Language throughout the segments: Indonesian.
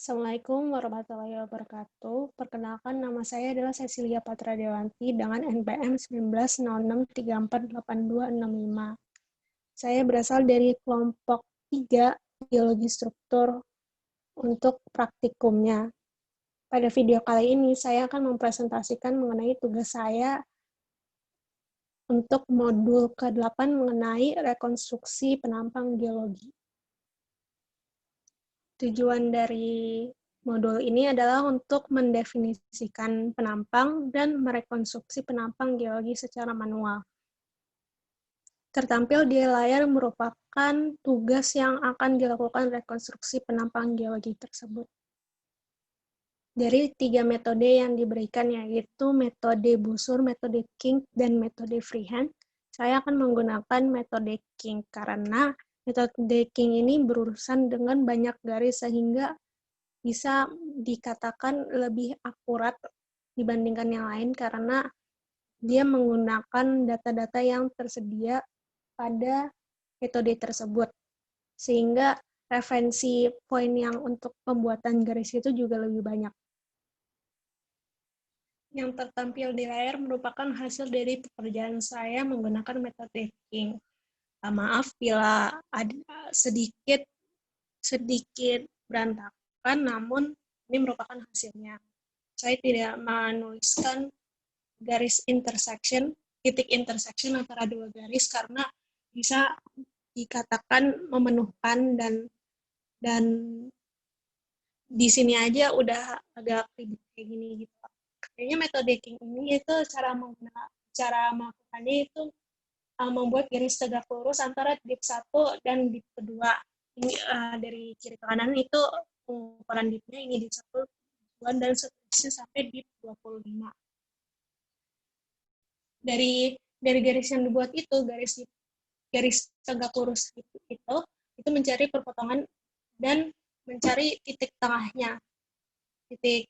Assalamualaikum warahmatullahi wabarakatuh. Perkenalkan, nama saya adalah Cecilia Patra Dewanti dengan NPM 1906348265. Saya berasal dari kelompok 3 Biologi Struktur untuk praktikumnya. Pada video kali ini, saya akan mempresentasikan mengenai tugas saya untuk modul ke-8 mengenai rekonstruksi penampang geologi. Tujuan dari modul ini adalah untuk mendefinisikan penampang dan merekonstruksi penampang geologi secara manual. Tertampil di layar merupakan tugas yang akan dilakukan rekonstruksi penampang geologi tersebut. Dari 3 metode yang diberikan, yaitu metode busur, metode King, dan metode freehand, saya akan menggunakan metode King karena metode King ini berurusan dengan banyak garis sehingga bisa dikatakan lebih akurat dibandingkan yang lain karena dia menggunakan data-data yang tersedia pada metode tersebut. Sehingga referensi poin yang untuk pembuatan garis itu juga lebih banyak. Yang tertampil di layar merupakan hasil dari pekerjaan saya menggunakan metode King. Maaf bila ada sedikit berantakan, namun ini merupakan hasilnya. Saya tidak menuliskan garis intersection, titik intersection antara dua garis karena bisa dikatakan memenuhkan dan di sini aja udah agak ribet kayak gini gitu. Kayaknya metode King ini itu cara melakukannya itu membuat garis tegak lurus antara dip 1 dan dip kedua. Ini dari kiri ke kanan itu ukuran dipnya, ini dip 1, dan seterusnya sampai dip 25. Dari garis yang dibuat itu, garis tegak lurus itu mencari perpotongan dan mencari titik tengahnya, titik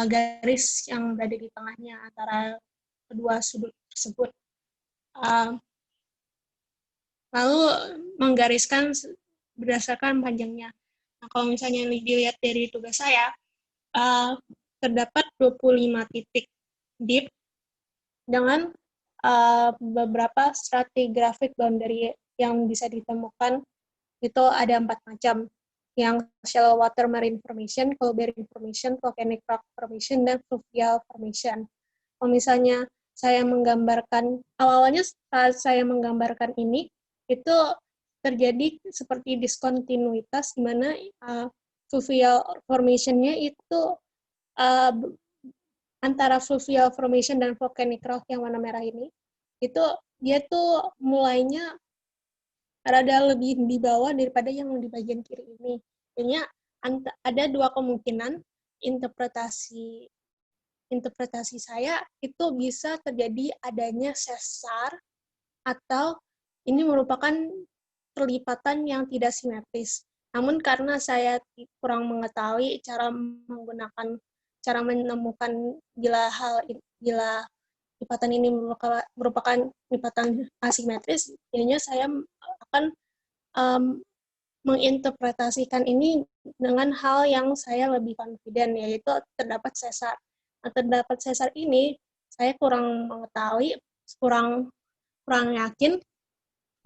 garis yang berada di tengahnya antara kedua sudut tersebut. Lalu menggariskan berdasarkan panjangnya. Nah, kalau misalnya dilihat dari tugas saya, terdapat 25 titik dip dengan beberapa stratigraphic boundary yang bisa ditemukan. Itu ada 4 macam, yang shallow water marine formation, coal bearing formation, volcanic rock formation, dan fluvial formation. Kalau misalnya saya menggambarkan, awalnya saat saya menggambarkan ini, itu terjadi seperti diskontinuitas, di mana fluvial formation-nya itu antara fluvial formation dan volcanic rock yang warna merah ini, itu dia tuh mulainya rada lebih di bawah daripada yang di bagian kiri ini. Artinya ada dua kemungkinan interpretasi saya itu bisa terjadi adanya sesar atau ini merupakan perlipatan yang tidak simetris. Namun karena saya kurang mengetahui cara menemukan bila lipatan ini merupakan lipatan asimetris, jadinya saya akan menginterpretasikan ini dengan hal yang saya lebih confident, yaitu terdapat sesar. Nah, terdapat sesar ini saya kurang mengetahui, kurang yakin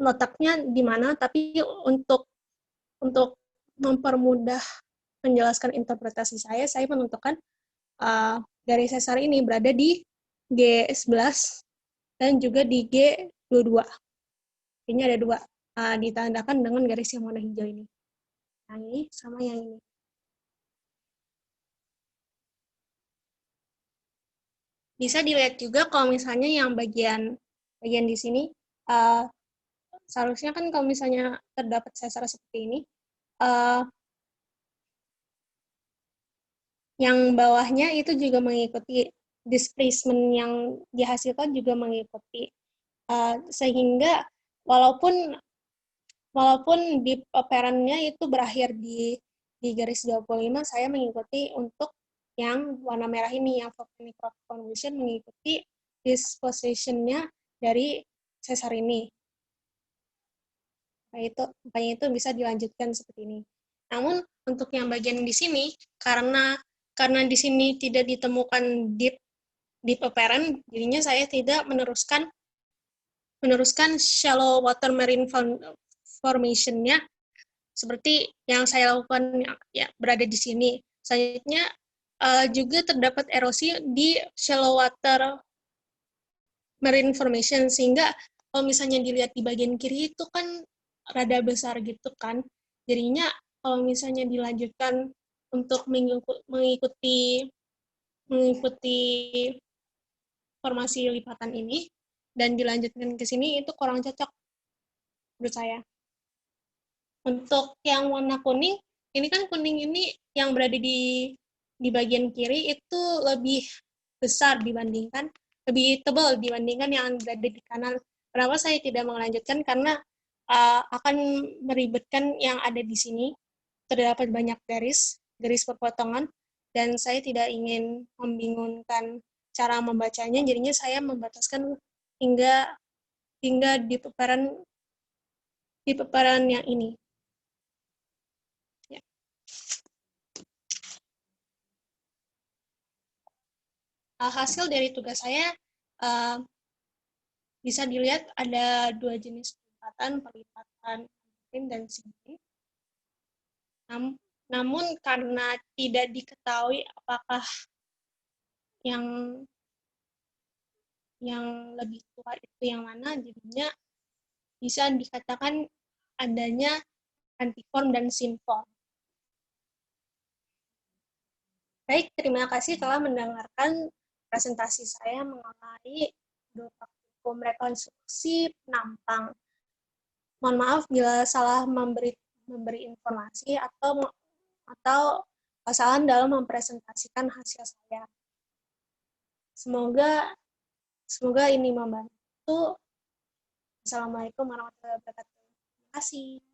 letaknya di mana, tapi untuk mempermudah menjelaskan interpretasi saya menentukan garis sesar ini berada di G11 dan juga di G22. Ini ada dua, ditandakan dengan garis yang warna hijau ini. Yang ini sama yang ini. Bisa dilihat juga kalau misalnya yang bagian di sini, seharusnya kan kalau misalnya terdapat sesar seperti ini, yang bawahnya itu juga mengikuti displacement yang dihasilkan juga mengikuti, sehingga walaupun di operannya itu berakhir di garis 25, saya mengikuti untuk yang warna merah ini, yang volcanic rock formation, mengikuti disposition-nya dari sesar ini. Makanya itu bisa dilanjutkan seperti ini. Namun untuk yang bagian di sini, karena di sini tidak ditemukan deep apparent, jadinya saya tidak meneruskan shallow water marine formation-nya seperti yang saya lakukan ya berada di sini. Selanjutnya juga terdapat erosi di shallow water marine formation, sehingga kalau misalnya dilihat di bagian kiri itu kan rada besar gitu kan. Jadinya kalau misalnya dilanjutkan untuk mengikuti formasi lipatan ini dan dilanjutkan ke sini itu kurang cocok menurut saya. Untuk yang warna kuning, ini kan kuning ini yang berada di bagian kiri itu lebih besar dibandingkan, lebih tebal dibandingkan yang berada di kanan. Kenapa saya tidak melanjutkan? Karena akan meribetkan yang ada di sini. Terdapat banyak garis perpotongan, dan saya tidak ingin membingungkan cara membacanya, jadinya saya membataskan hingga di paparan yang ini. Ya. Hasil dari tugas saya bisa dilihat ada 2 jenis pelipatan prim dan sini. Namun karena tidak diketahui apakah yang lebih tua itu yang mana, jadinya bisa dikatakan adanya antiform dan sinform. Baik, terima kasih telah mendengarkan presentasi saya mengenai praktikum rekonstruksi penampang. Mohon maaf bila salah memberi informasi atau kesalahan dalam mempresentasikan hasil saya. Semoga ini membantu. Assalamualaikum warahmatullahi wabarakatuh. Terima kasih.